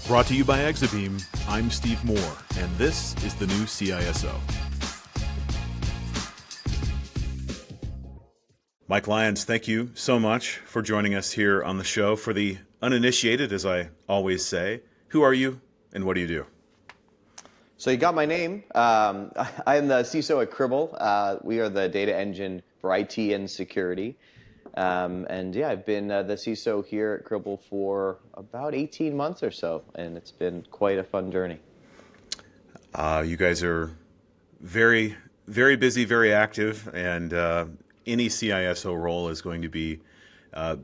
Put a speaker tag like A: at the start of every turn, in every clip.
A: Brought to you by Exabeam, I'm Steve Moore, and this is the new CISO. Myke Lyons, thank you so much for joining us here on the show. For the uninitiated, as I always say, who are you and what do you do?
B: So you got my name. I am the CISO at Cribl. We are the data engine for IT and security. And yeah, I've been the CISO here at Cribl for about 18 months or so, and it's been quite a fun journey.
A: You guys are very, very busy, very active, and any CISO role is going to be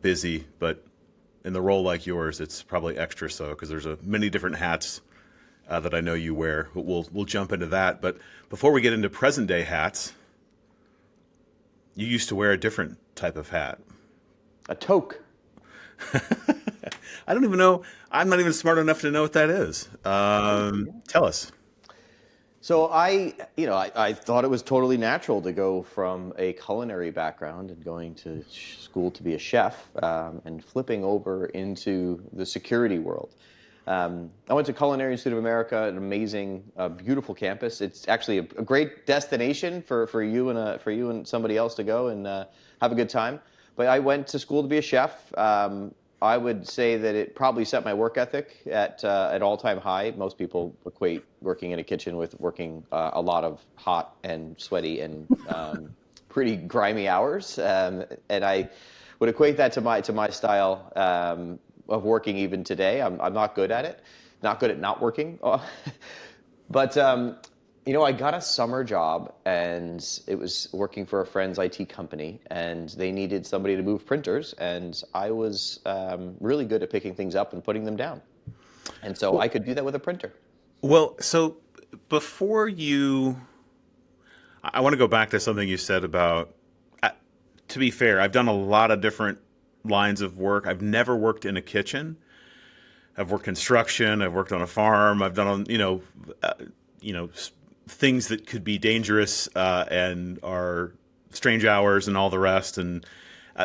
A: busy, but in the role like yours, it's probably extra so because there's many different hats that I know you wear. But we'll jump into that. But before we get into present day hats, you used to wear a different type of hat.
B: A toque.
A: I don't even know. I'm not even smart enough to know what that is. Tell us.
B: So I thought it was totally natural to go from a culinary background and going to school to be a chef and flipping over into the security world. I went to Culinary Institute of America, an amazing, beautiful campus. It's actually a great destination for you and somebody else to go and have a good time. But I went to school to be a chef. I would say that it probably set my work ethic at all-time high. Most people equate working in a kitchen with working a lot of hot and sweaty and pretty grimy hours, and I would equate that to my style of working even today. I'm not good at it, not good at not working, but I got a summer job, and it was working for a friend's IT company, and they needed somebody to move printers, and I was really good at picking things up and putting them down. And so I could do that with a printer.
A: Well, so before I want to go back to something you said about, to be fair, I've done a lot of different lines of work. I've never worked in a kitchen. I've worked construction. I've worked on a farm. I've done, things that could be dangerous and are strange hours and all the rest. And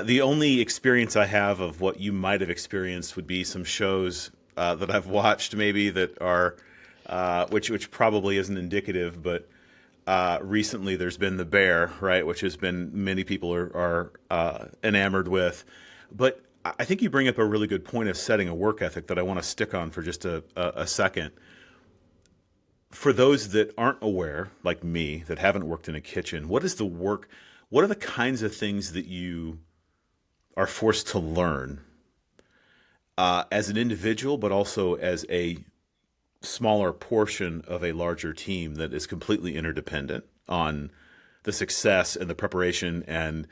A: the only experience I have of what you might have experienced would be some shows that I've watched maybe that are, which probably isn't indicative, but recently there's been The Bear, right, which has been many people are enamored with. But I think you bring up a really good point of setting a work ethic that I want to stick on for just a second. For those that aren't aware, like me, that haven't worked in a kitchen, what is the work? What are the kinds of things that you are forced to learn as an individual, but also as a smaller portion of a larger team that is completely interdependent on the success and the preparation and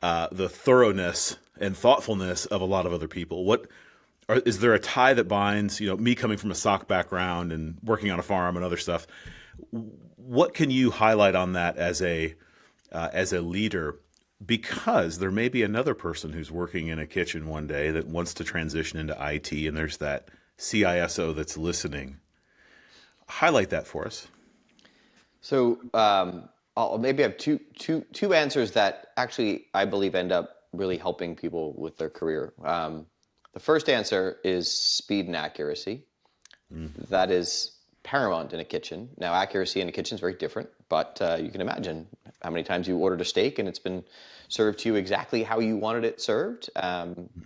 A: the thoroughness and thoughtfulness of a lot of other people? Is there a tie that binds, me coming from a SOC background and working on a farm and other stuff? What can you highlight on that as a leader? Because there may be another person who's working in a kitchen one day that wants to transition into IT, and there's that CISO that's listening. Highlight that for us.
B: So I'll maybe have two answers that actually I believe end up really helping people with their career. The first answer is speed and accuracy. That is paramount in a kitchen. Now, accuracy in a kitchen is very different, but you can imagine how many times you ordered a steak and it's been served to you exactly how you wanted it served.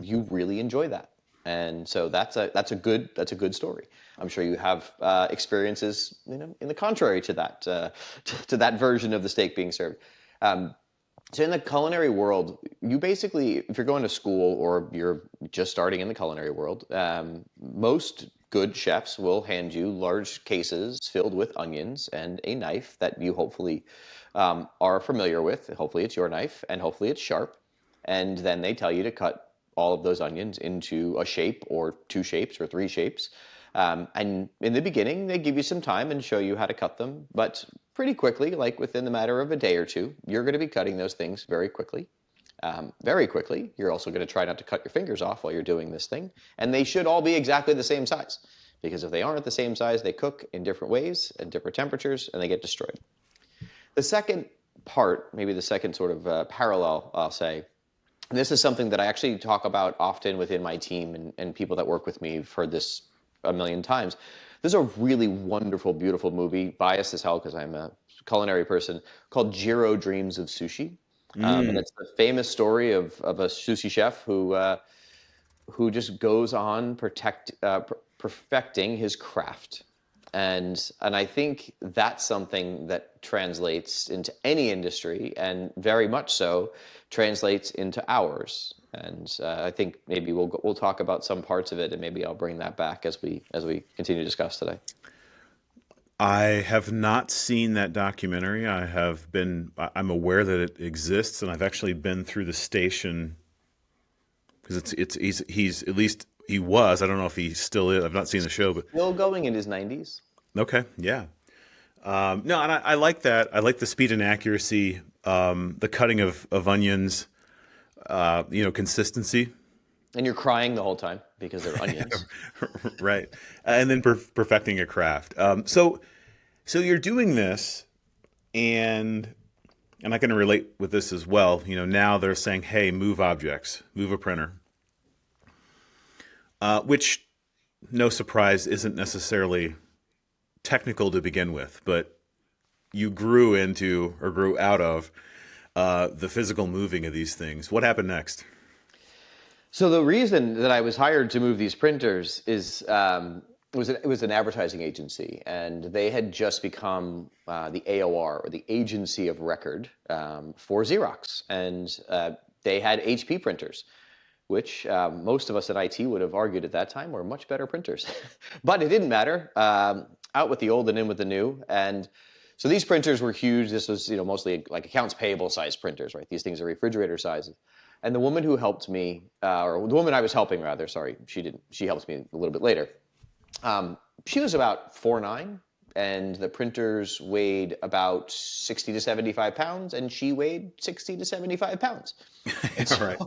B: You really enjoy that, and so that's a good story. I'm sure you have experiences, in the contrary to that to that version of the steak being served. So in the culinary world, you basically, if you're going to school or you're just starting in the culinary world, most good chefs will hand you large cases filled with onions and a knife that you hopefully are familiar with. Hopefully it's your knife, and hopefully it's sharp. And then they tell you to cut all of those onions into a shape or two shapes or three shapes. And in the beginning, they give you some time and show you how to cut them. But pretty quickly, like within the matter of a day or two, you're going to be cutting those things very quickly. Very quickly. You're also going to try not to cut your fingers off while you're doing this thing. And they should all be exactly the same size. Because if they aren't the same size, they cook in different ways at different temperatures, and they get destroyed. The second part, maybe the second sort of parallel, I'll say, and this is something that I actually talk about often within my team, and people that work with me have heard this a million times. There's a really wonderful, beautiful movie, biased as hell because I'm a culinary person, called Jiro Dreams of Sushi. And it's the famous story of a sushi chef who just goes on perfecting his craft. And I think that's something that translates into any industry, and very much so translates into ours. And I think maybe we'll talk about some parts of it, and maybe I'll bring that back as we continue to discuss today.
A: I have not seen that documentary. I'm aware that it exists, and I've actually been through the station because he's at least he was. I don't know if he still is. I've not seen the show, but
B: Still going in his 90s.
A: okay, yeah. No, and I like that. I like the speed and accuracy, the cutting of onions, consistency.
B: And you're crying the whole time because they're onions.
A: Right. And then perfecting a craft. So you're doing this, and I can relate with this as well. Now they're saying, hey, move objects, move a printer, which, no surprise, isn't necessarily technical to begin with, but you grew out of the physical moving of these things. What happened next?
B: So the reason that I was hired to move these printers is it was an advertising agency, and they had just become the AOR, or the agency of record, for Xerox, and they had HP printers, which most of us at IT would have argued at that time were much better printers. But it didn't matter. Out with the old and in with the new. And so these printers were huge. This was mostly like accounts payable size printers, right? These things are refrigerator sizes. And the woman who helped me, or the woman I was helping rather, sorry, she didn't. She helped me a little bit later. She was about 4'9", and the printers weighed about 60 to 75 pounds, and she weighed 60 to 75 pounds. And so,
A: Right.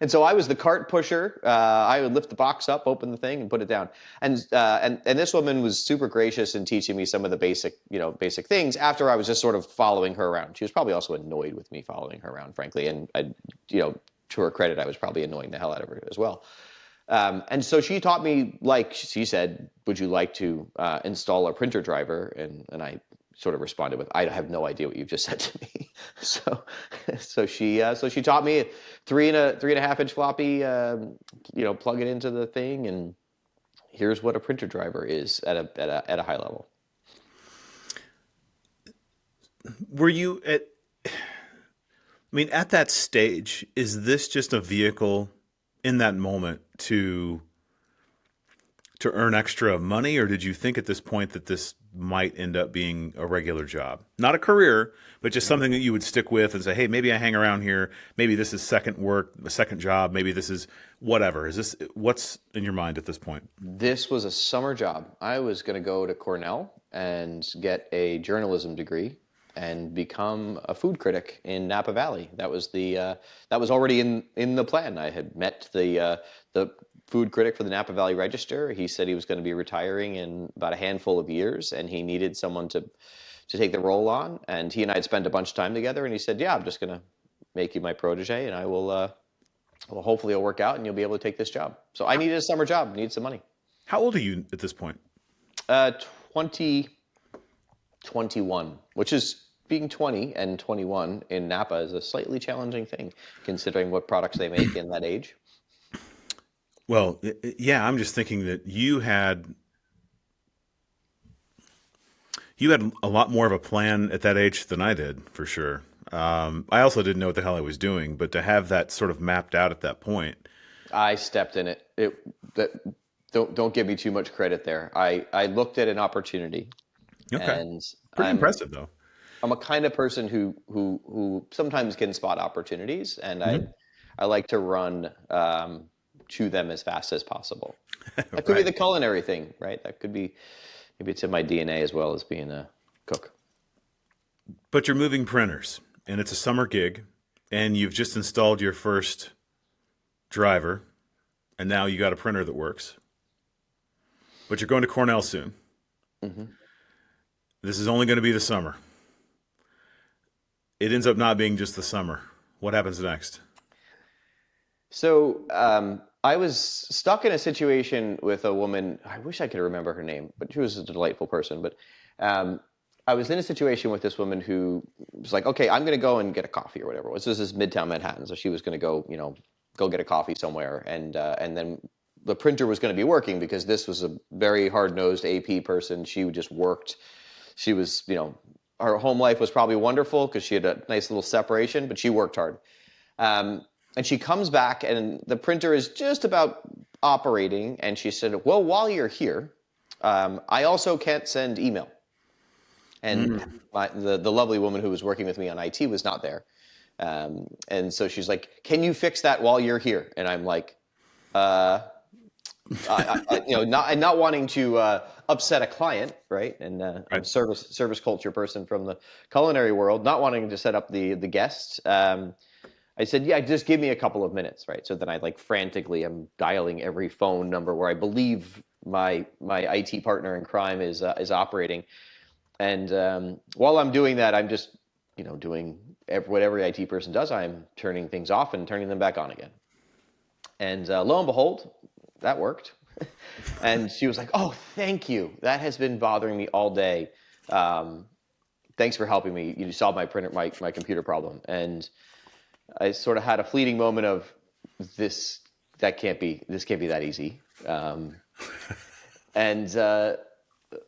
B: and so I was the cart pusher. I would lift the box up, open the thing, and put it down. And this woman was super gracious in teaching me some of the basic things after I was just sort of following her around. She was probably also annoyed with me following her around, frankly. And to her credit, I was probably annoying the hell out of her as well. And so she taught me, like she said, would you like to install a printer driver? And I sort of responded with, I have no idea what you've just said to me. So she taught me 3.5 inch floppy, plug it into the thing, and here's what a printer driver is at a high level.
A: Were you at that stage, is this just a vehicle in that moment to earn extra money, or did you think at this point that this might end up being a regular job? Not a career, but just something that you would stick with and say, hey, maybe I hang around here. Maybe this is second work, a second job. Maybe this is whatever. What's in your mind at this point?
B: This was a summer job. I was going to go to Cornell and get a journalism degree and become a food critic in Napa Valley. That was already in the plan. I had met the food critic for the Napa Valley Register. He said he was going to be retiring in about a handful of years, and he needed someone to take the role on. And he and I had spent a bunch of time together, and he said, yeah, I'm just going to make you my protege, and I will, hopefully it'll work out, and you'll be able to take this job. So I needed a summer job, needed some money.
A: How old are you at this point?
B: 21, which is being 20 and 21 in Napa is a slightly challenging thing, considering what products they make in that age.
A: Well, yeah, I'm just thinking that you had a lot more of a plan at that age than I did, for sure. I also didn't know what the hell I was doing, but to have that sort of mapped out at that point.
B: I stepped in it. Don't give me too much credit there. I looked at an opportunity.
A: Okay.
B: And
A: pretty impressive, though.
B: I'm a kind of person who sometimes can spot opportunities, and I like to run to them as fast as possible. That could be the culinary thing, right? That could be, maybe it's in my DNA as well as being a cook.
A: But you're moving printers, and it's a summer gig, and you've just installed your first driver, and now you got a printer that works. But you're going to Cornell soon. Mm-hmm. This is only going to be the summer. It ends up not being just the summer. What happens next?
B: So I was stuck in a situation with a woman. I wish I could remember her name, but she was a delightful person. But um, I was in a situation with this woman who was like, "Okay, I'm going to go and get a coffee or whatever it was." This is Midtown Manhattan, so she was going to go, go get a coffee somewhere, and then the printer was going to be working because this was a very hard-nosed AP person. She just worked. She was, her home life was probably wonderful because she had a nice little separation, but she worked hard. Um, and she comes back, and the printer is just about operating. And she said, "Well, while you're here, I also can't send email." And
A: Mm.
B: the lovely woman who was working with me on IT was not there. And so she's like, "Can you fix that while you're here?" And I'm like, uh, not wanting to upset a client, right? And I'm a
A: Right.
B: service culture person from the culinary world, not wanting to set up the guests. I said, "Yeah, just give me a couple of minutes," right? So then I like frantically am dialing every phone number where I believe my IT partner in crime is operating. And while I'm doing that, I'm just doing what every IT person does. I'm turning things off and turning them back on again. And lo and behold, that worked. And she was like, "Oh, thank you. That has been bothering me all day. Um, Thanks for helping me. You solved my computer problem." And I sort of had a fleeting moment of this. This can't be that easy. And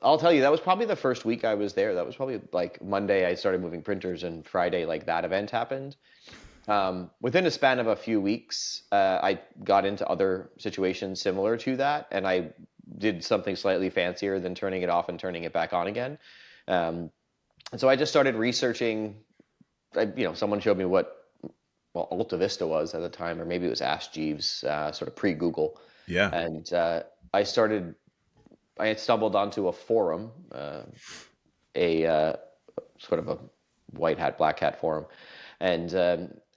B: I'll tell you, that was probably the first week I was there. That was probably like Monday I started moving printers, and Friday like that event happened. Within a span of a few weeks, I got into other situations similar to that, and I did something slightly fancier than turning it off and turning it back on again. Um, and so I just started researching. Someone showed me what Alta Vista was at the time, or maybe it was Ask Jeeves, sort of pre-Google.
A: Yeah.
B: And I had stumbled onto a forum, a sort of a white hat, black hat forum, and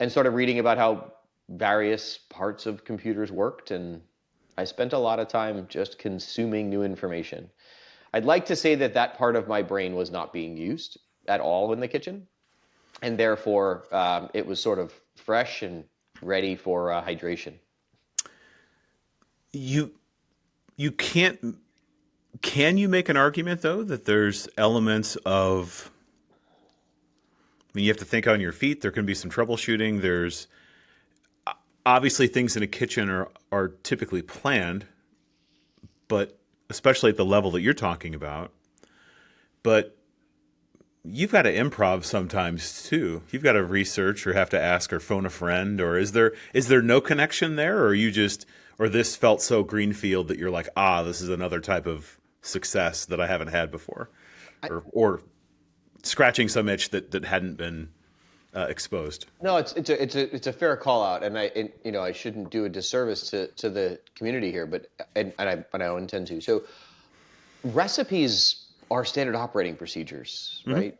B: started reading about how various parts of computers worked. And I spent a lot of time just consuming new information. I'd like to say that part of my brain was not being used at all in the kitchen, and therefore it was sort of fresh and ready for hydration.
A: You you can't can you make an argument though that there's elements of I mean you have to think on your feet, there can be some troubleshooting, there's obviously things in a kitchen are typically planned, but especially at the level that you're talking about, but you've got to improv sometimes too. You've got to research or have to ask or phone a friend, or is there no connection there, or are you just or this felt so greenfield that you're like, this is another type of success that I haven't had before, or scratching some itch that hadn't been exposed.
B: No, it's a fair call out, and I shouldn't do a disservice to the community here, but I don't intend to. So recipes are standard operating procedures,
A: Mm-hmm.
B: right?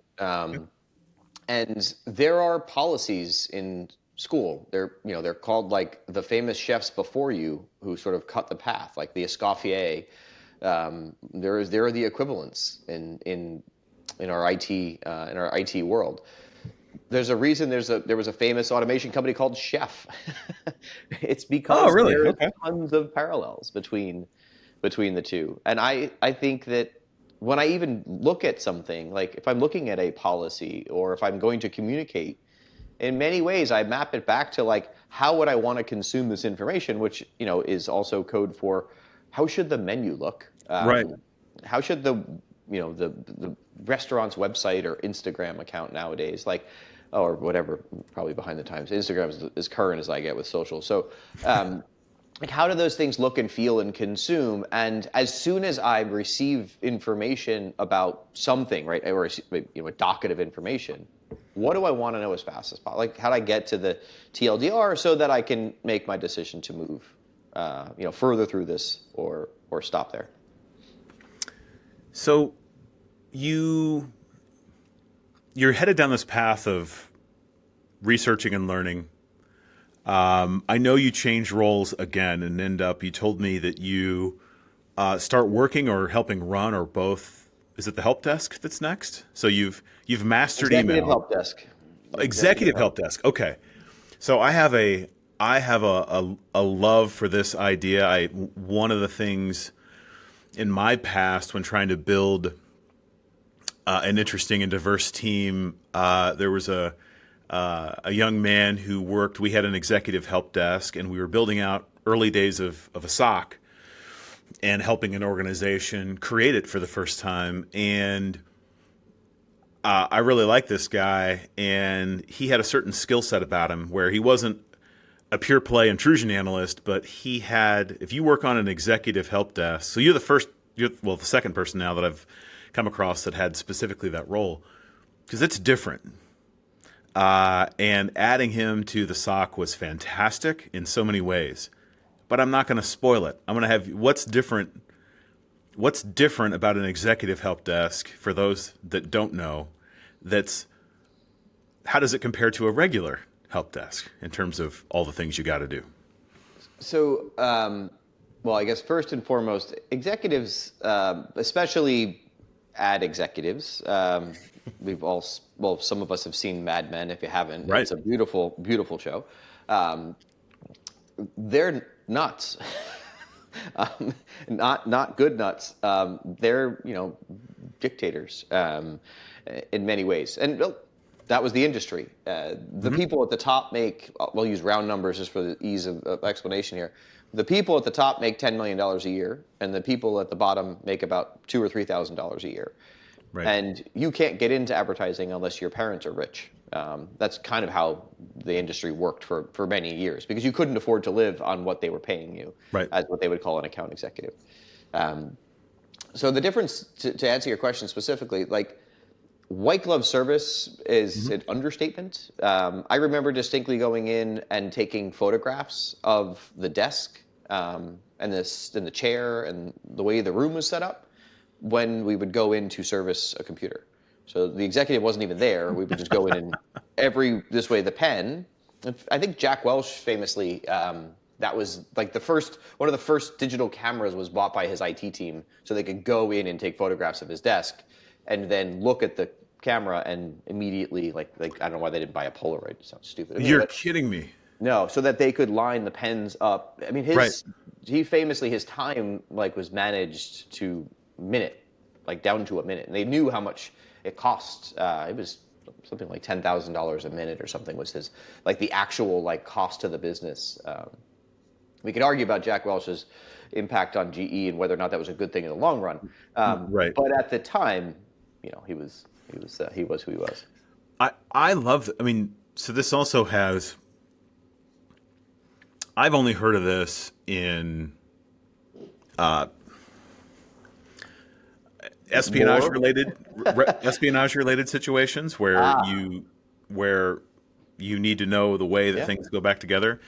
B: And there are policies in school. They're called like the famous chefs before you who sort of cut the path, like the Escoffier. There are the equivalents in our IT world. There's a reason there was a famous automation company called Chef. It's
A: Oh,
B: because
A: really?
B: there's
A: Okay.
B: tons of parallels between the two. And I think that when I even look at something, like if I'm looking at a policy or if I'm going to communicate, in many ways I map it back to like how would I want to consume this information, which is also code for how should the menu look,
A: Right.
B: how should the restaurant's website or Instagram account nowadays, like, or whatever, probably behind the times. Instagram is as current as I get with social. So, like, how do those things look and feel and consume? And as soon as I receive information about something, right, or a docket of information, what do I want to know as fast as possible? Like, how do I get to the TLDR so that I can make my decision to move, further through this or stop there?
A: So you're headed down this path of researching and learning. I know you changed roles again and end up. You told me that you start working or helping run or both. Is it the help desk that's next? So you've mastered
B: Executive
A: email.
B: help desk.
A: Executive
B: Help.
A: help desk. Okay. So I have a I have a love for this idea. One of the things in my past when trying to build an interesting and diverse team, there was a young man who worked. We had an executive help desk, and we were building out early days of a SOC and helping an organization create it for the first time. And I really liked this guy, and he had a certain skill set about him where he wasn't a pure play intrusion analyst, but he had, if you work on an executive help desk, so you're the second person now that I've come across that had specifically that role, because it's different. And adding him to the SOC was fantastic in so many ways, but I'm not going to spoil it. I'm going to have what's different about an executive help desk for those that don't know. How does it compare to a regular help desk in terms of all the things you got to do?
B: So, well, I guess first and foremost, executives, especially ad executives, some of us have seen Mad Men. If you haven't,
A: Right.
B: It's a beautiful, beautiful show. They're nuts. Not good nuts. They're dictators in many ways, and that was the industry. The people at the top make. We'll use round numbers just for the ease of explanation here. The people at the top make $10 million a year, and the people at the bottom make about $2,000 or $3,000 a year.
A: Right.
B: And you can't get into advertising unless your parents are rich. That's kind of how the industry worked for many years, because you couldn't afford to live on what they were paying you,
A: Right.
B: as what they would call an account executive. So the difference, to answer your question specifically, like white glove service is an understatement. I remember distinctly going in and taking photographs of the desk and the chair and the way the room was set up when we would go in to service a computer. So the executive wasn't even there. We would just go in and this way the pen. I think Jack Welch famously, that was like one of the first digital cameras was bought by his IT team so they could go in and take photographs of his desk and then look at the camera and immediately like I don't know why they didn't buy a Polaroid. It sounds stupid. I mean,
A: You're kidding me.
B: No, so that they could line the pens up. I mean, he famously, his time was managed to minute, down to a minute. And they knew how much it cost. It was something like $10,000 a minute or something was his, the actual cost to the business. We could argue about Jack Welch's impact on GE and whether or not that was a good thing in the long run.
A: Right.
B: But at the time, he was who he was.
A: I love. I mean, so this also has. I've only heard of this in espionage related situations where you need to know the way that things go back together.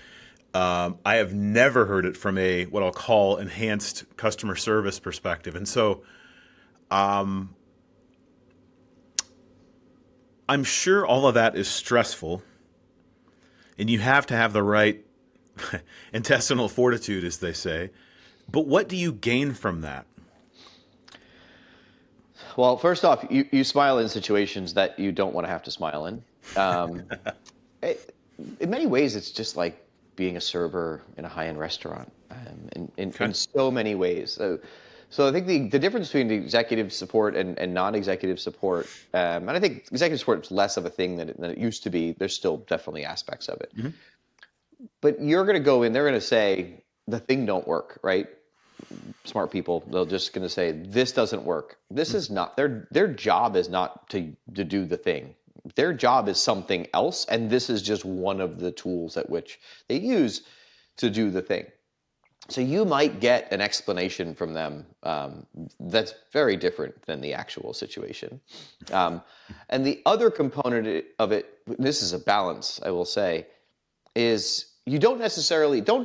A: I have never heard it from a what I'll call enhanced customer service perspective, and so I'm sure all of that is stressful, and you have to have the right intestinal fortitude, as they say. But what do you gain from that?
B: Well, first off, you smile in situations that you don't want to have to smile in. In many ways, it's just like being a server in a high-end restaurant in so many ways. So I think the difference between the executive support and non-executive support, and I think executive support is less of a thing than it used to be. There's still definitely aspects of it. Mm-hmm. But you're going to go in, they're going to say, the thing don't work, right? Smart people, they're just going to say, this doesn't work. This is not, their job is not to do the thing. Their job is something else, and this is just one of the tools at which they use to do the thing. So you might get an explanation from them that's very different than the actual situation. And the other component of it, this is a balance, I will say, is you don't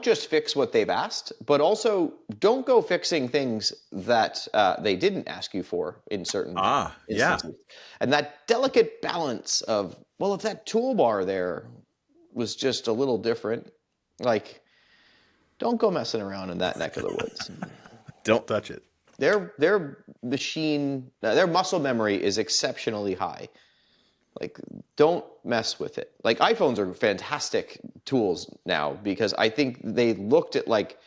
B: just fix what they've asked, but also don't go fixing things that they didn't ask you for in certain instances. And that delicate balance of, well, if that toolbar there was just a little different, don't go messing around in that neck of the woods.
A: Don't touch it.
B: Their muscle memory is exceptionally high. Like, don't mess with it. Like, iPhones are fantastic tools now because I think they looked at like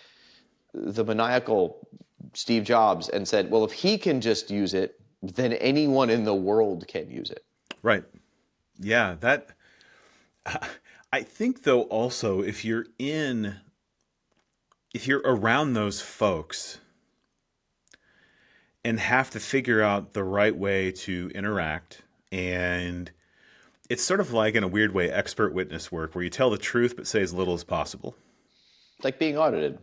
B: the maniacal Steve Jobs and said, well, if he can just use it, then anyone in the world can use it.
A: Right. Yeah, that I think though also if you're around those folks and have to figure out the right way to interact, and it's sort of like in a weird way expert witness work where you tell the truth but say as little as possible.
B: It's like being audited.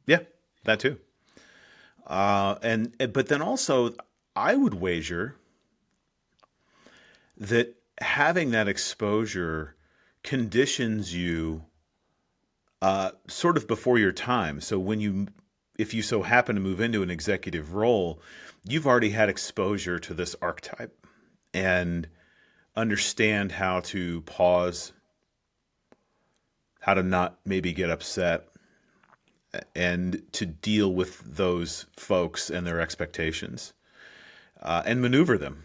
A: Yeah, that too. But then also I would wager that having that exposure conditions you sort of before your time. So if you so happen to move into an executive role, you've already had exposure to this archetype and understand how to pause, how to not maybe get upset, and to deal with those folks and their expectations, and maneuver them,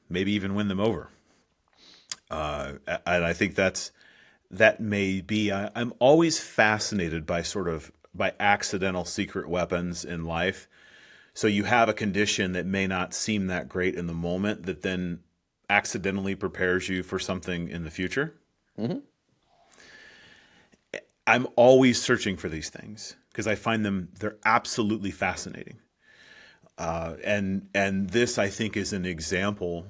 A: maybe even win them over. And I think that may be. I'm always fascinated by by accidental secret weapons in life. So you have a condition that may not seem that great in the moment that then accidentally prepares you for something in the future.
B: Mm-hmm.
A: I'm always searching for these things because I find they're absolutely fascinating. And this, I think, is an example.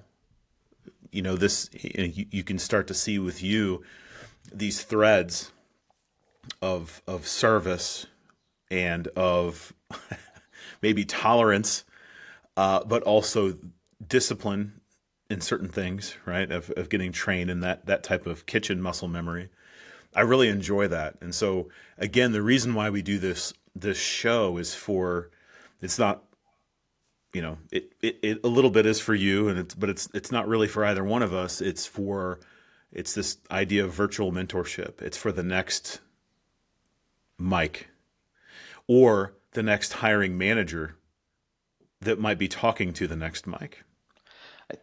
A: You can start to see with you these threads of service and of maybe tolerance, but also discipline in certain things, right? Of getting trained in that type of kitchen muscle memory. I really enjoy that. And so again, the reason why we do this show is it's not, it a little bit is for you, but it's not really for either one of us. It's this idea of virtual mentorship. It's for the next Myke or the next hiring manager that might be talking to the next Myke.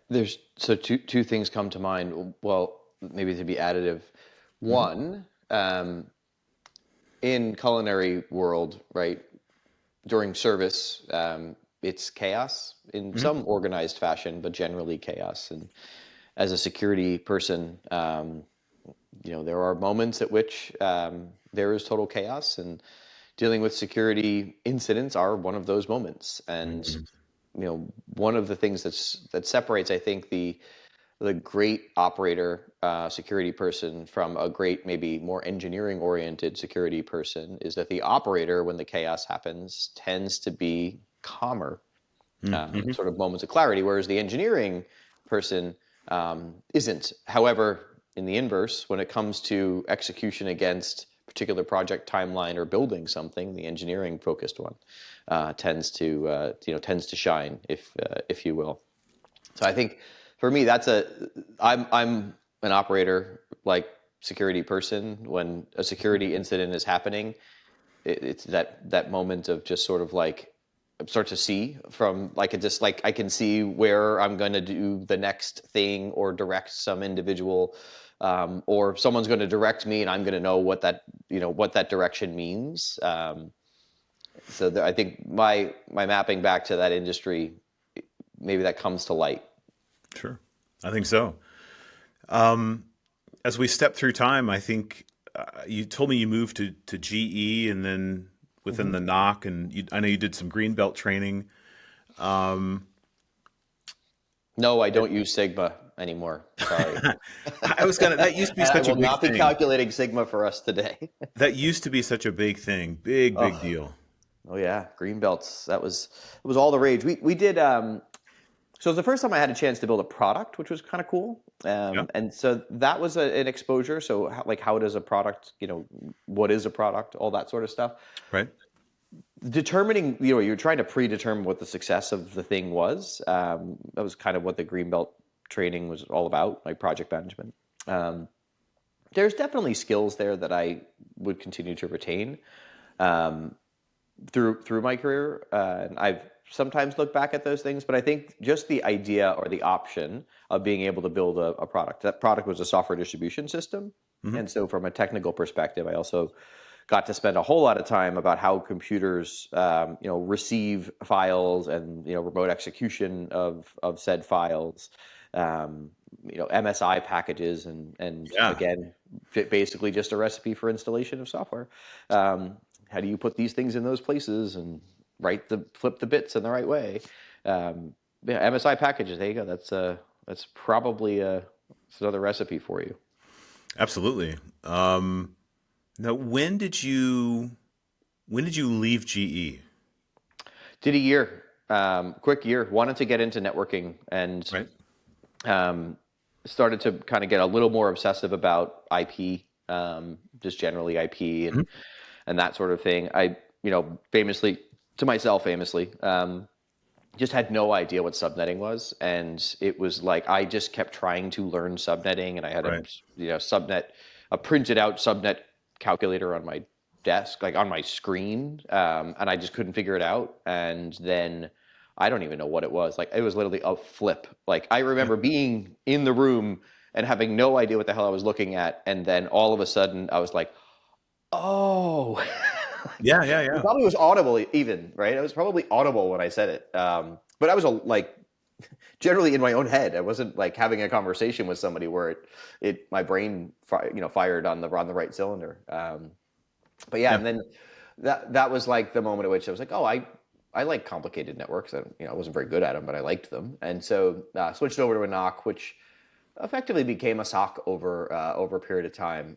B: There's two things come to mind. Well, maybe to be additive.
A: Mm-hmm.
B: One, in culinary world, right? During service, it's chaos in
A: Mm-hmm.
B: some organized fashion, but generally chaos. And as a security person, there are moments at which there is total chaos, and dealing with security incidents are one of those moments. And one of the things that separates, I think, the great operator security person from a great, maybe more engineering oriented security person is that the operator, when the chaos happens, tends to be calmer,
A: Mm-hmm.
B: sort of moments of clarity, whereas the engineering person isn't. However, in the inverse, when it comes to execution against particular project timeline or building something, the engineering focused one tends to shine, if you will. So I think for me, I'm an operator like security person. When a security incident is happening, it's that moment of just sort of like start to see from like it just like I can see where I'm going to do the next thing or direct some individual, or someone's going to direct me and I'm going to know what that direction means. I think my mapping back to that industry, maybe that comes to light.
A: Sure. I think so. As we step through time, I think you told me you moved to GE and then within the knock, and I know you did some greenbelt training.
B: No, I don't use Sigma anymore. Sorry.
A: That used to be
B: And I
A: such a
B: will
A: big
B: not be
A: thing.
B: calculating Sigma for us today.
A: That used to be such a big thing. Big
B: Oh,
A: deal.
B: oh yeah, green belts. It was all the rage. We did. So it was the first time I had a chance to build a product, which was kind of cool.
A: Yeah.
B: And so that was an exposure. So how does a product, what is a product, all that sort of stuff.
A: Right.
B: Determining, you're trying to predetermine what the success of the thing was. That was kind of what the greenbelt training was all about, like project management. There's definitely skills there that I would continue to retain. through my career, and I've sometimes looked back at those things. But I think just the idea or the option of being able to build a product. That product was a software distribution system,
A: Hmm.
B: and so from a technical perspective, I also got to spend a whole lot of time about how computers, receive files and remote execution of said files, MSI packages, and
A: Yeah.
B: again, basically just a recipe for installation of software. How do you put these things in those places and flip the bits in the right way? Yeah, MSI packages. There you go. That's probably it's another recipe for you.
A: Absolutely. Now, when did you leave GE?
B: Did a year, quick year. Wanted to get into networking and
A: Right.
B: um, started to kind of get a little more obsessive about IP, just generally IP
A: Mhm.
B: and that sort of thing. I, famously to myself, just had no idea what subnetting was, and it was like I just kept trying to learn subnetting, and I had
A: Right.
B: a printed out subnet calculator on my desk, like on my screen, and I just couldn't figure it out. And then I don't even know what it was. Like it was literally a flip. Like I
A: Yeah.
B: remember being in the room and having no idea what the hell I was looking at, and then all of a sudden I was like, oh.
A: Yeah. Yeah.
B: It
A: Yeah.
B: probably was audible even, right? It was probably audible when I said it. But I was like generally in my own head. I wasn't like having a conversation with somebody where my brain fired on the right cylinder. But yeah,
A: Yeah.
B: and then that was like the moment at which I was like, oh, I like complicated networks. I wasn't very good at them, but I liked them, and so switched over to a knock, which effectively became a SOC over a period of time.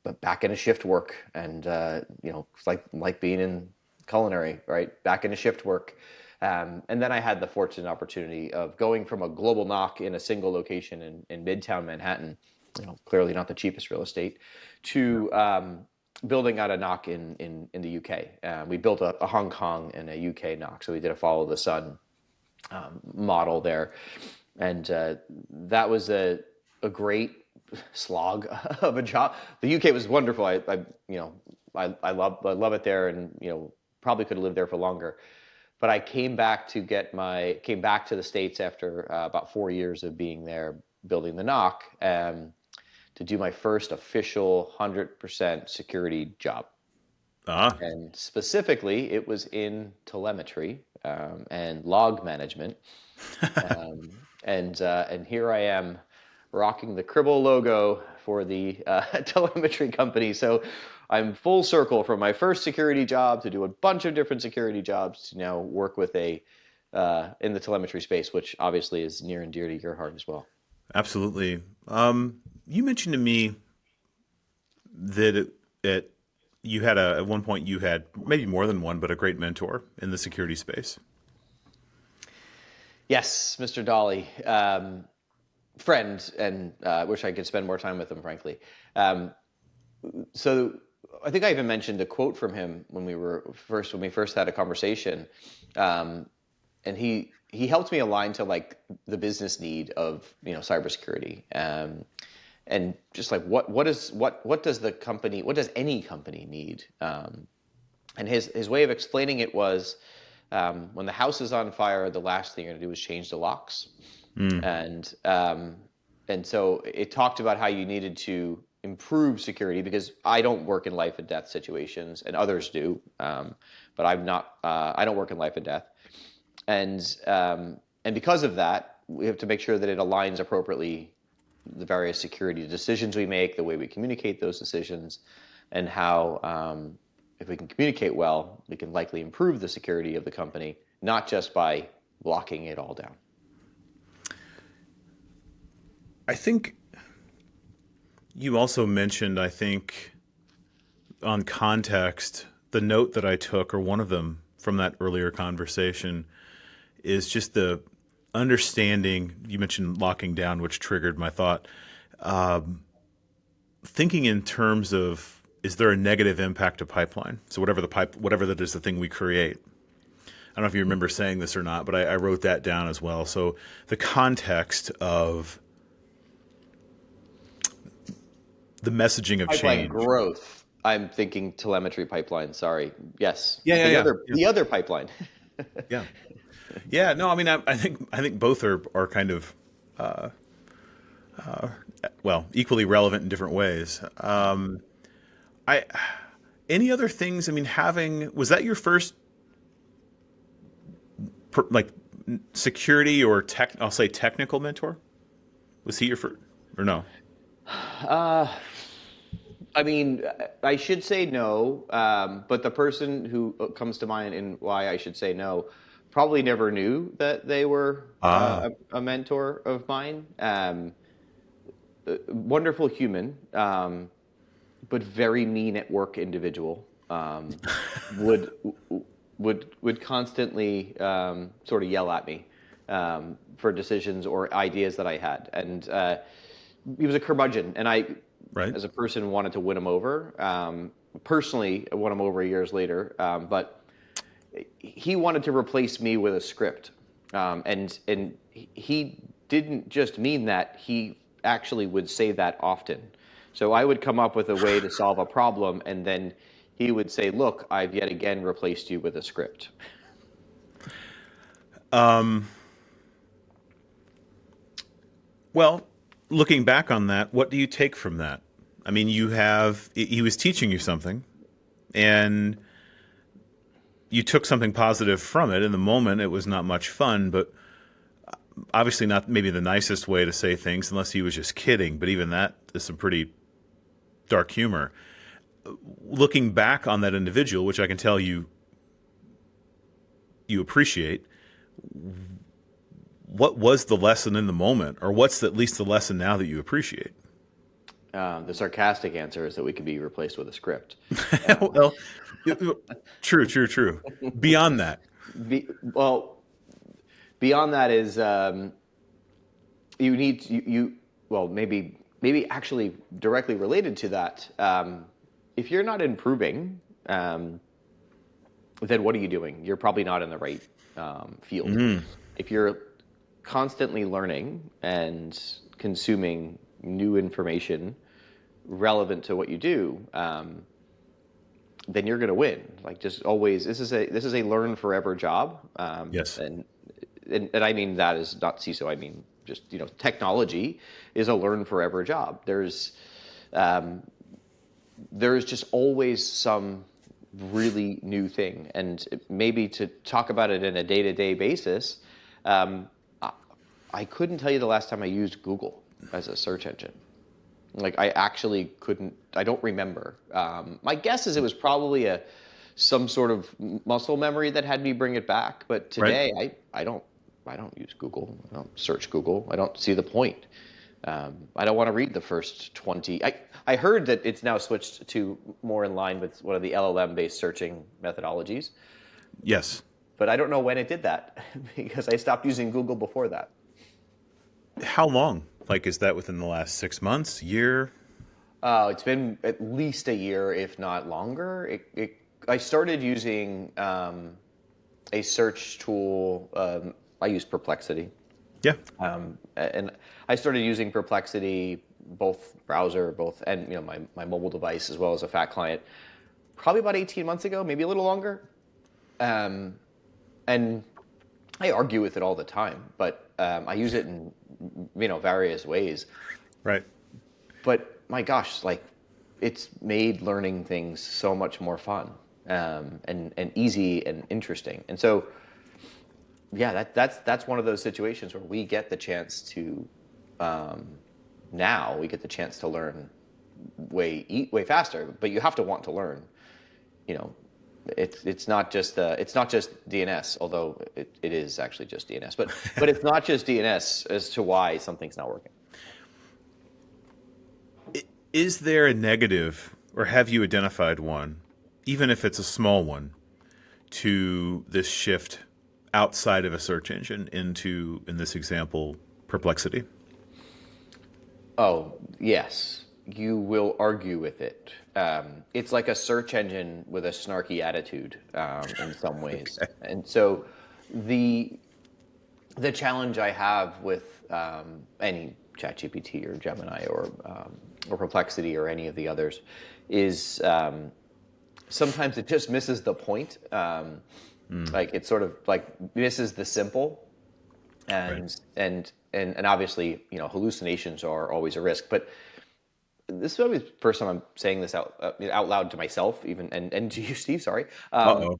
B: But back into shift work, and it's like being in culinary, right? Back into shift work. And then I had the fortunate opportunity of going from a global knock in a single location in Midtown Manhattan, clearly not the cheapest real estate, to building out a knock in the UK. We built a Hong Kong and a UK knock, so we did a follow the sun model there, and that was a great slog of a job. The UK was wonderful. I love it there, and probably could have lived there for longer. But I came back to the States after about 4 years of being there, building the knock, to do my first official 100% security job.
A: Ah.
B: And specifically, it was in telemetry and log management. And here I am rocking the Cribl logo for the telemetry company. So I'm full circle from my first security job to do a bunch of different security jobs to now work with in the telemetry space, which obviously is near and dear to your heart as well.
A: Absolutely. You mentioned to me that you had at one point you had maybe more than one, but a great mentor in the security space.
B: Yes, Mr. Dolly, friend, and wish I could spend more time with him, frankly. Um, so I think I even mentioned a quote from him when we first had a conversation, um, and he helped me align to like the business need of cybersecurity, and just like what does any company need, and his way of explaining it was, when the house is on fire, the last thing you're going to do is change the locks.
A: Mm.
B: And um, and so it talked about how you needed to improve security, because I don't work in life and death situations, and others do, but I'm not. I don't work in life and death, and because of that, we have to make sure that it aligns appropriately the various security decisions we make, the way we communicate those decisions, and how, if we can communicate well, we can likely improve the security of the company, not just by locking it all down.
A: I think you also mentioned, I think, on context, the note that I took, or one of them from that earlier conversation, is just the understanding. You mentioned locking down, which triggered my thought. Thinking in terms of, is there a negative impact to pipeline? So whatever that is, the thing we create. I don't know if you remember saying this or not, but I wrote that down as well. So the context of the messaging of
B: Pipeline
A: change.
B: growth, I'm thinking telemetry pipeline. Sorry. Yes.
A: Yeah, yeah, yeah, yeah,
B: The other pipeline.
A: yeah. Yeah, no, I mean, I think both are kind of well, equally relevant in different ways. I Any other things? I mean, having was that your first like security or tech? I'll say technical mentor. Was he your first or no?
B: Uh, I mean, I should say no, but the person who comes to mind and why I should say no probably never knew that they were
A: Ah,
B: a mentor of mine. Wonderful human, but very mean at work individual. Would would constantly sort of yell at me for decisions or ideas that I had, and he was a curmudgeon, and I,
A: right.
B: as a person, wanted to win him over. Personally, I won him over years later, but he wanted to replace me with a script, and he didn't just mean that. He actually would say that often. So I would come up with a way to solve a problem, and then he would say, "Look, I've yet again replaced you with a script."
A: Well, looking back on that, what do you take from that? I mean, he was teaching you something, and you took something positive from it. In the moment, it was not much fun, but obviously not maybe the nicest way to say things, unless he was just kidding. But even that is some pretty dark humor. Looking back on that individual, which I can tell you appreciate, what was the lesson in the moment, or what's at least the lesson now that you appreciate?
B: The sarcastic answer is that we could be replaced with a script.
A: Well, true, true, true. Beyond that,
B: Well, beyond that is you need you well, maybe actually directly related to that. If you're not improving, then what are you doing? You're probably not in the right field. If you're constantly learning and consuming new information relevant to what you do, then you're going to win. Like, just always, this is a learn forever job,
A: yes.
B: and I mean that is not CISO. I mean just, technology is a learn forever job. There's just always some really new thing, and maybe to talk about it in a day-to-day basis. I I couldn't tell you the last time I used Google as a search engine. Like, I actually couldn't. I don't remember. My guess is it was probably some sort of muscle memory that had me bring it back. But
A: Right.
B: today, I don't use Google. I don't search Google. I don't see the point. I don't want to read the first 20. I heard that it's now switched to more in line with one of the LLM-based searching methodologies,
A: Yes.
B: but I don't know when it did that because I stopped using Google before that.
A: How long? Like, is that within the last 6 months, year?
B: It's been at least a year, if not longer. I started using a search tool. I use Perplexity,
A: Yeah.
B: and I started using Perplexity, both browser, and my mobile device, as well as a fat client, probably about 18 months ago, maybe a little longer. Um, and I argue with it all the time, but I use it in various ways.
A: Right.
B: But my gosh, like, it's made learning things so much more fun, and easy and interesting. And so, yeah, that's one of those situations where we get the chance to now we get the chance to learn way faster. But you have to want to learn. You know, it's not just DNS, although it is actually just DNS. But it's not just DNS as to why something's not working.
A: Is there a negative, or have you identified one, even if it's a small one, to this shift outside of a search engine into, in this example, Perplexity?
B: Oh, yes. You will argue with it. It's like a search engine with a snarky attitude, in some ways. And so the challenge I have with any ChatGPT or Gemini or or Perplexity or any of the others, is sometimes it just misses the point. Like it sort of like misses the simple,
A: Right.
B: and obviously, hallucinations are always a risk. But this is probably the first time I'm saying this out loud to myself, even and to you, Steve. Sorry.
A: Uh-oh.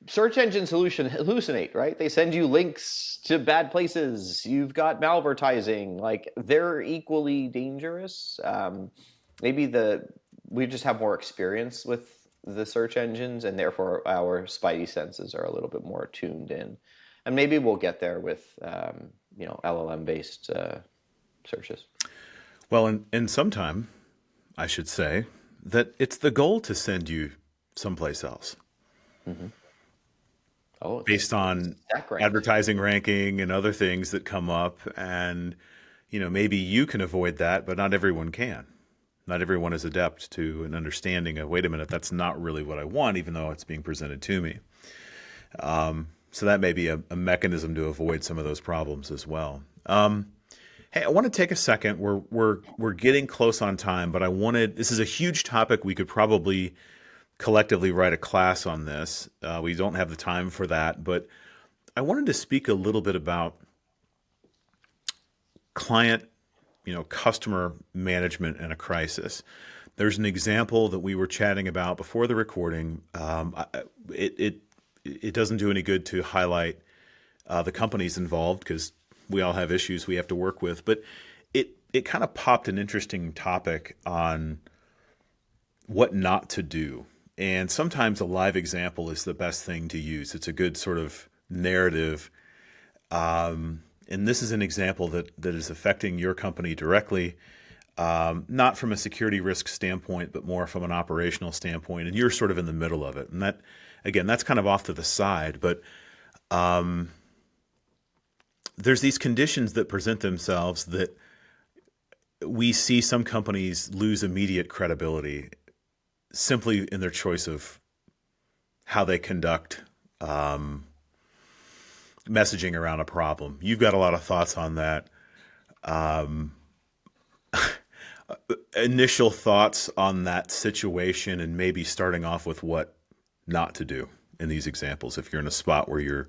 B: Search engines hallucinate, right? They send you links to bad places. You've got malvertising. Like they're equally dangerous. Maybe we just have more experience with the search engines, and therefore our spidey senses are a little bit more tuned in. And maybe we'll get there with LLM based searches.
A: Well, and sometime I should say that it's the goal to send you someplace else
B: Mm-hmm. Oh,
A: based on
B: stack rank.
A: advertising ranking and other things that come up. And, maybe you can avoid that, but not everyone can. Not everyone is adept to an understanding of, wait a minute, that's not really what I want, even though it's being presented to me. So that may be a mechanism to avoid some of those problems as well. Hey, I want to take a second. We're getting close on time, but this is a huge topic. We could probably collectively write a class on this. We don't have the time for that, but I wanted to speak a little bit about client, customer management in a crisis. There's an example that we were chatting about before the recording. It doesn't do any good to highlight the companies involved because we all have issues we have to work with, but it kind of popped an interesting topic on what not to do. And sometimes a live example is the best thing to use. It's a good sort of narrative. And this is an example that is affecting your company directly, not from a security risk standpoint, but more from an operational standpoint. And you're sort of in the middle of it. And that, again, that's kind of off to the side. But there's these conditions that present themselves that we see some companies lose immediate credibility simply in their choice of how they conduct messaging around a problem. You've got a lot of thoughts on that. Initial thoughts on that situation, and maybe starting off with what not to do in these examples if you're in a spot where you're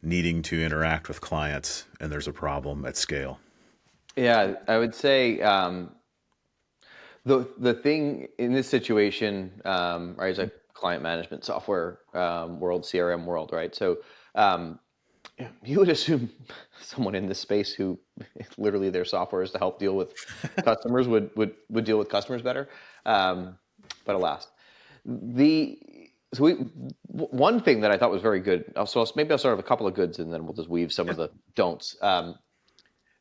A: needing to interact with clients and there's a problem at scale.
B: Yeah, I would say the thing in this situation, right, is a client management software world, CRM world, right? So you would assume someone in this space who literally their software is to help deal with customers would deal with customers better. But alas, one thing that I thought was very good. So maybe I'll start with a couple of goods, and then we'll just weave some of the don'ts.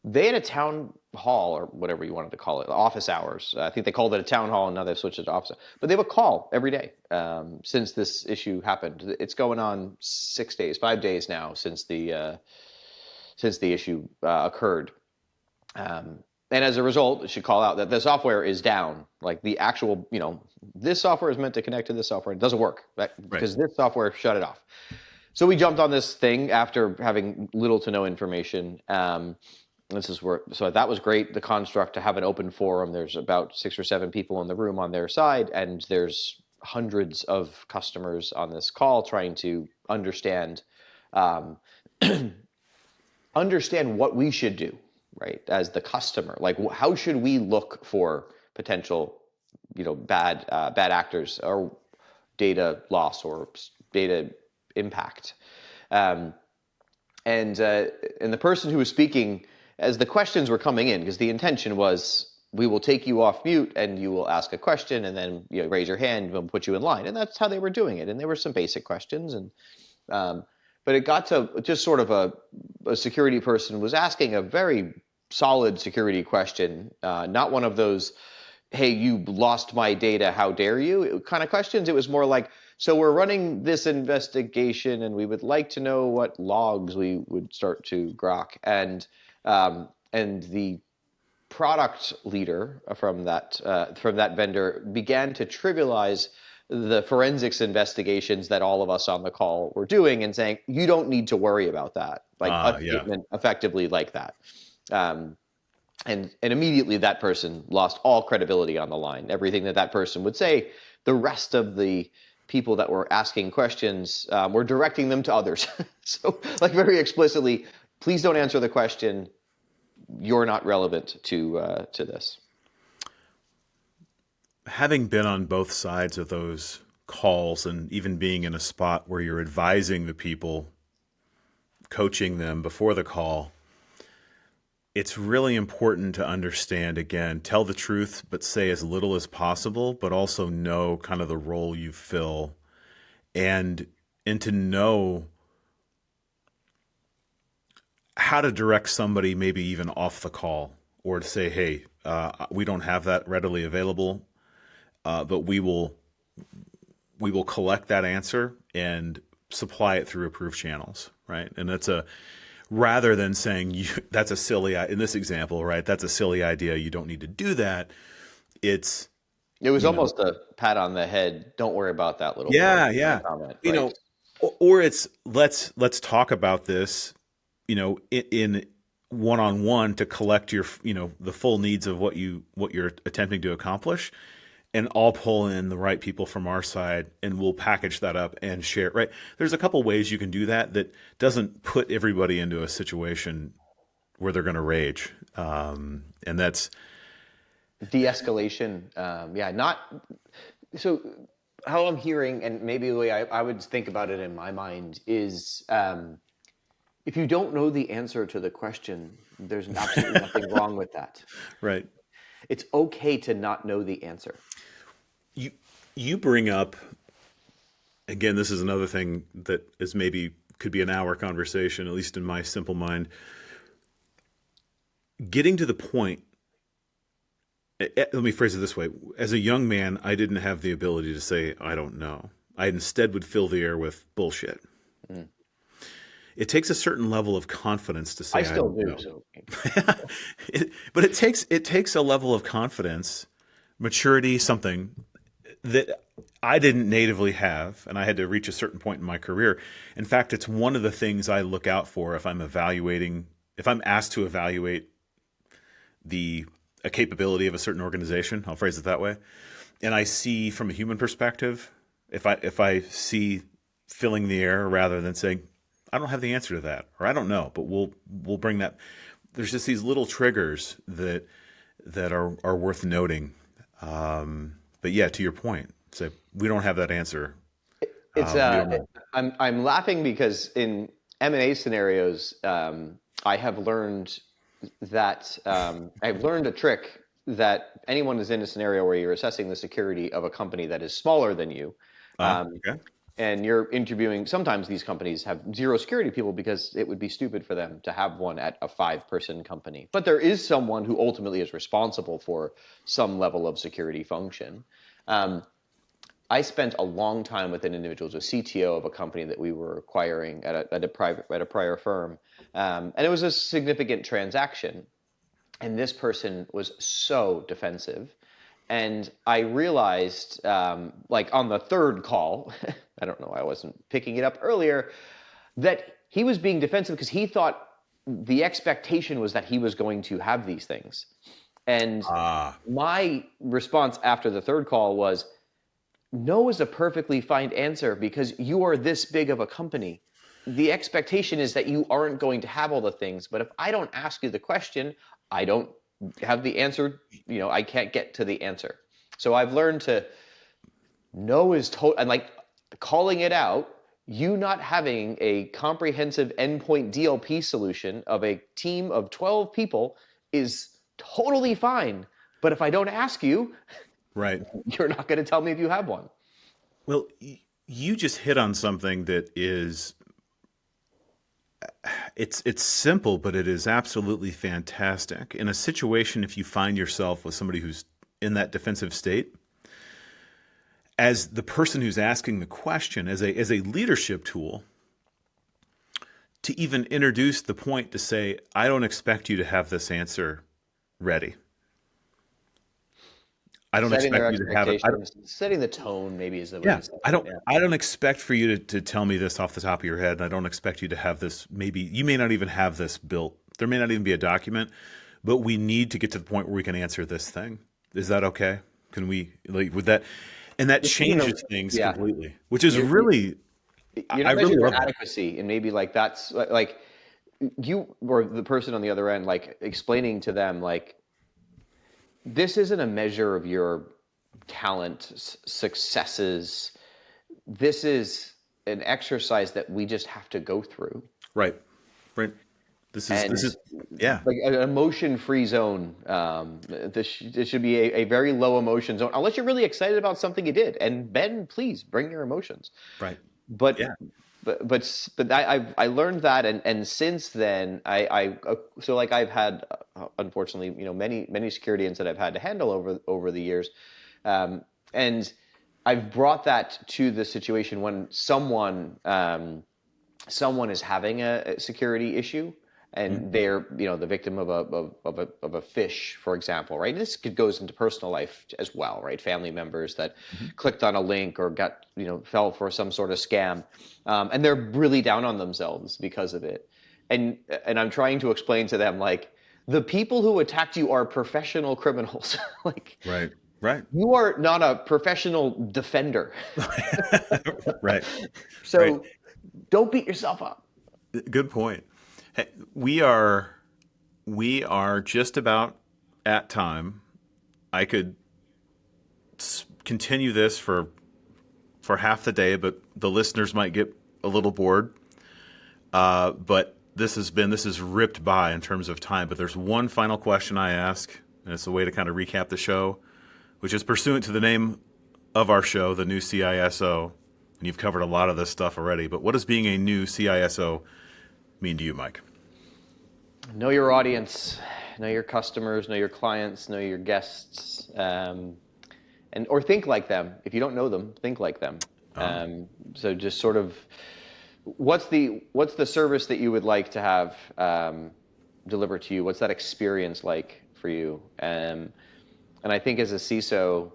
B: They had a town hall, or whatever you wanted to call it, office hours. I think they called it a town hall, and now they've switched it to office. But they have a call every day since this issue happened. It's going on 5 days now since the issue occurred. And as a result, it should call out that the software is down. Like the actual, this software is meant to connect to this software. It doesn't work because this software shut it off. So we jumped on this thing after having little to no information. So that was great. The construct to have an open forum. There's about 6 or 7 people in the room on their side, and there's hundreds of customers on this call trying to understand what we should do, right, as the customer. Like, how should we look for potential, bad actors or data loss or data impact. And the person who was speaking, as the questions were coming in, because the intention was, we will take you off mute and you will ask a question, and then raise your hand and we'll put you in line. And that's how they were doing it. And there were some basic questions, and but it got to just sort of a security person was asking a very solid security question, not one of those, hey, you lost my data, how dare you kind of questions. It was more like, so we're running this investigation and we would like to know what logs we would start to grok. And the product leader from that vendor began to trivialize the forensics investigations that all of us on the call were doing, and saying, you don't need to worry about that. Like a statement effectively like that. And immediately that person lost all credibility on the line. Everything that that person would say, the rest of the people that were asking questions were directing them to others. So, like, very explicitly, please don't answer the question. You're not relevant to this.
A: Having been on both sides of those calls and even being in a spot where you're advising the people, coaching them before the call, it's really important to understand, again, tell the truth, but say as little as possible, but also know kind of the role you fill and to know how to direct somebody maybe even off the call, or to say, hey, we don't have that readily available, but we will collect that answer and supply it through approved channels, right? And that's rather than saying that's a silly, in this example, right? That's a silly idea. You don't need to do that. It was
B: almost a pat on the head. Don't worry about that little comment,
A: right? Or it's let's talk about this, in one-on-one to collect your, the full needs of what you're attempting to accomplish. And I'll pull in the right people from our side and we'll package that up and share it, right? There's a couple ways you can do that doesn't put everybody into a situation where they're going to rage. And that's
B: de-escalation. So how I'm hearing, and maybe the way I would think about it in my mind is, if you don't know the answer to the question, there's absolutely nothing wrong with that.
A: Right.
B: It's okay to not know the answer.
A: You bring up, again, this is another thing that is maybe could be an hour conversation, at least in my simple mind. Getting to the point, let me phrase it this way. As a young man, I didn't have the ability to say, I don't know. I instead would fill the air with bullshit. Mm. It takes a certain level of confidence to say,
B: I still do. So.
A: But it takes a level of confidence, maturity, something that I didn't natively have, and I had to reach a certain point in my career. In fact, it's one of the things I look out for if I'm asked to evaluate a capability of a certain organization. I'll phrase it that way. And I see from a human perspective, if I see filling the air rather than saying, I don't have the answer to that, or I don't know, but we'll bring that. There's just these little triggers that are worth noting. But yeah, to your point, so we don't have that answer.
B: I'm laughing because in M&A scenarios, I have learned that I've learned a trick that anyone is in a scenario where you're assessing the security of a company that is smaller than you. Okay. And you're interviewing, sometimes these companies have zero security people because it would be stupid for them to have one at a 5-person company. But there is someone who ultimately is responsible for some level of security function. I spent a long time with an individual, who was a CTO of a company that we were acquiring at a prior firm. And it was a significant transaction. And this person was so defensive. And I realized, like on the third call, I don't know, I wasn't picking it up earlier, that he was being defensive because he thought the expectation was that he was going to have these things. And my response after the third call was, no is a perfectly fine answer because you are this big of a company. The expectation is that you aren't going to have all the things. But if I don't ask you the question, I don't have the answer. I can't get to the answer. So I've learned to know is total, and like calling it out. You not having a comprehensive endpoint DLP solution of a team of 12 people is totally fine. But if I don't ask you,
A: right,
B: you're not going to tell me if you have one.
A: Well, you just hit on something that is, it's simple, but it is absolutely fantastic. In a situation, if you find yourself with somebody who's in that defensive state, as the person who's asking the question, as a leadership tool, to even introduce the point to say, I don't expect you to have this answer ready. I don't expect you to have it.
B: Setting the tone maybe is the way.
A: I don't expect for you to tell me this off the top of your head. And I don't expect you to have this. Maybe you may not even have this built. There may not even be a document, but we need to get to the point where we can answer this thing. Is that okay? Can we, like, with that? And that changes things
B: yeah.
A: completely, which is
B: You're
A: really,
B: not
A: I really
B: measuring your
A: love that.
B: adequacy, and maybe like that's like you or the person on the other end, like explaining to them like this isn't a measure of your talent, successes. This is an exercise that we just have to go through.
A: Right. Right. This
B: And
A: is, yeah.
B: like an emotion-free zone. This should be a very low emotion zone, unless you're really excited about something you did. And Ben, please bring your emotions.
A: Right.
B: But
A: Yeah.
B: but I learned that, and since then so like I've had unfortunately many security incidents I've had to handle over the years, and I've brought that to the situation when someone is having a security issue and they're the victim of a phish, for example, right? And this goes into personal life as well, right? Family members that clicked on a link or got fell for some sort of scam, and they're really down on themselves because of it. And I'm trying to explain to them, like, the people who attacked you are professional criminals. Like,
A: Right.
B: you are not a professional defender.
A: Right.
B: So
A: Right.
B: don't beat yourself up.
A: Good point. Hey, we are just about at time. I could continue this for half the day, but the listeners might get a little bored. But this is ripped by in terms of time. But there's one final question I ask, and it's a way to kind of recap the show, which is pursuant to the name of our show, the new CISO. And you've covered a lot of this stuff already. But what does being a new CISO mean to you, Myke?
B: Know your audience, know your customers, know your clients, know your guests, or think like them. If you don't know them, think like them. So just sort of, what's the service that you would like to have delivered to you? What's that experience like for you? And I think as a CISO,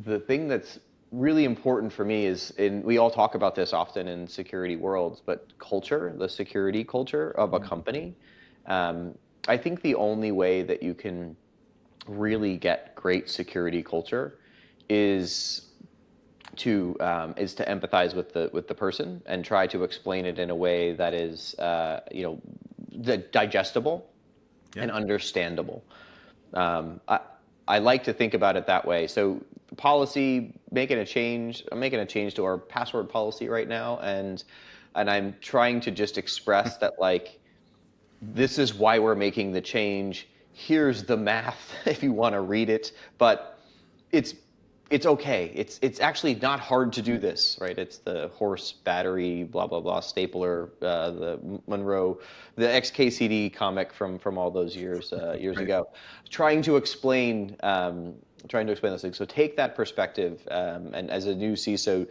B: the thing that's really important for me is, and we all talk about this often in security worlds, but culture, the security culture of a company. I think the only way that you can really get great security culture is to empathize with the person and try to explain it in a way that is digestible and understandable. I like to think about it that way. So policy, I'm making a change to our password policy right now, and I'm trying to just express that, like, this is why we're making the change. Here's the math if you want to read it, but it's okay. It's actually not hard to do this, right? It's the horse battery blah blah blah stapler, the Monroe, the XKCD comic from all those years ago, trying to explain those things. So take that perspective, and as a new CISO,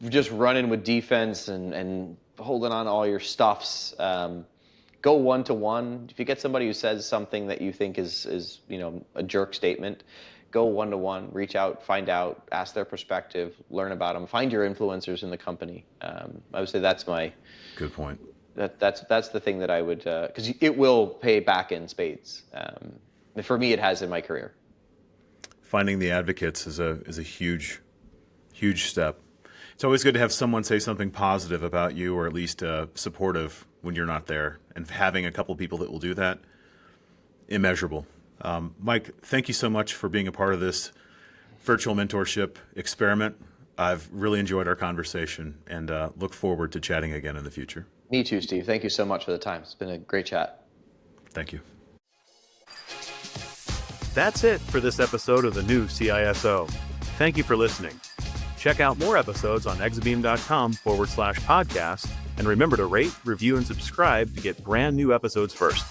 B: just running with defense and holding on to all your stuffs. Go one-to-one. If you get somebody who says something that you think is a jerk statement, go one-to-one, reach out, find out, ask their perspective, learn about them, find your influencers in the company. I would say that's my
A: good point.
B: That's the thing that I would, because it will pay back in spades. For me, it has in my career.
A: Finding the advocates is a huge step. It's always good to have someone say something positive about you, or at least supportive when you're not there. And having a couple people that will do that, immeasurable. Myke, thank you so much for being a part of this virtual mentorship experiment. I've really enjoyed our conversation and look forward to chatting again in the future.
B: Me too, Steve. Thank you so much for the time. It's been a great chat.
A: Thank you.
C: That's it for this episode of the new CISO. Thank you for listening. Check out more episodes on exabeam.com/podcast, and remember to rate, review, and subscribe to get brand new episodes first.